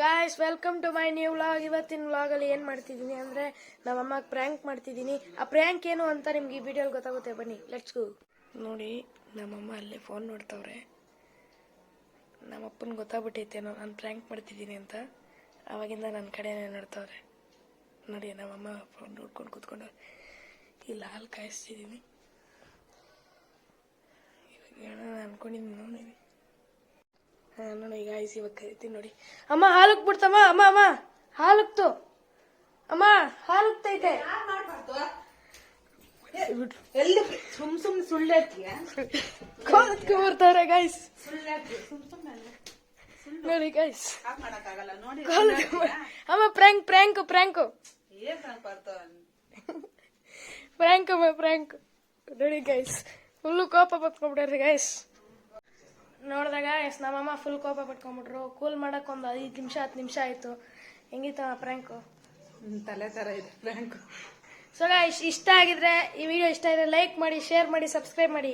Guys welcome to my new vlog. ಇವತ್ತಿನ ವ್ಲಾಗಲ್ಲಿ ಏನು ಮಾಡ್ತಿದ್ದೀನಿ ಅಂದರೆ ನಮ್ಮಮ್ಮಗೆ ಪ್ರ್ಯಾಂಕ್ ಮಾಡ್ತಿದ್ದೀನಿ. ಆ ಪ್ರ್ಯಾಂಕ್ ಏನು ಅಂತ ನಿಮ್ಗೆ ಈ ವಿಡಿಯೋಲಿ ಗೊತ್ತಾಗುತ್ತೆ. ಬನ್ನಿ ಲೆಟ್ಸ್ ಗೋ. ನೋಡಿ ನಮ್ಮಮ್ಮ ಅಲ್ಲೇ ಫೋನ್ ನೋಡ್ತವ್ರೆ. ನಮ್ಮಪ್ಪನ ಗೊತ್ತಾಗ್ಬಿಟ್ಟೈತೆ ನಾನು ಪ್ರ್ಯಾಂಕ್ ಮಾಡ್ತಿದ್ದೀನಿ ಅಂತ. ಆವಾಗಿಂದ ನನ್ನ ಕಡೆನೇ ನೋಡ್ತವ್ರೆ. ನೋಡಿ ನಮ್ಮಮ್ಮ ಫೋನ್ ನೋಡ್ಕೊಂಡು ಕೂತ್ಕೊಂಡು ಇಲ್ಲಿ ಹಾಲು ಕಾಯಿಸ್ತಿದ್ದೀನಿ. ಇವಾಗ ಅನ್ಕೊಂಡಿದ್ದೀನಿ ನೋಡಿ. ನೋಡಿ ಗಾಯ್ಸ್ ಇವಾಗ ಕರಿತೀನಿ ನೋಡಿ. ಅಮ್ಮ ಹಾಲುಕ್ ಬಿಡ್ತಮ್ಮ. ಅಮ್ಮ ಅಮ್ಮ ಹಾಲುಕ್ತು. ಅಮ್ಮ ಹಾಲುಕ್ತೈತೆ. ಸುಮ್ ಸುಳ್ಳು ಬರ್ತಾರೆ ಗಾಯ್ಸ್. ನೋಡಿ ಗಾಯ್ಸ್ ಅಮ್ಮ ಪ್ರ್ಯಾಂಕ್ ಪ್ರ್ಯಾಂಕ್ ಪ್ರ್ಯಾಂಕು ಪ್ರ್ಯಾಂಕ್ ಅಮ್ಮ ಪ್ರ್ಯಾಂಕ್. ನೋಡಿ ಗೈಸ್ ಫುಲ್ಲು ಕೋಪ ಪಟ್ಕೊಂಡ್ಬಿಟ್ರಿ ಗೈಸ್. ನೋಡಿದಾಗ ಎಸ್ ನಮ್ಮಮ್ಮ ಫುಲ್ ಕೋಪ ಪಟ್ಕೊಂಡ್ಬಿಟ್ರು. ಕೂಲ್ ಮಾಡಕ್ ಒಂದು 5 ನಿಮಿಷ 10 ನಿಮಿಷ ಆಯ್ತು. ಹೆಂಗಿತ್ತು ಪ್ರ್ಯಾಂಕು? ತಲೆ ತರ ಇದೆ ಪ್ರ್ಯಾಂಕ್. ಸೊ ಗೈಸ್ ಇಷ್ಟ ಆಗಿದ್ರೆ ಈ ವಿಡಿಯೋ ಇಷ್ಟ ಇದ್ರೆ ಲೈಕ್ ಮಾಡಿ, ಶೇರ್ ಮಾಡಿ, ಸಬ್ಸ್ಕ್ರೈಬ್ ಮಾಡಿ.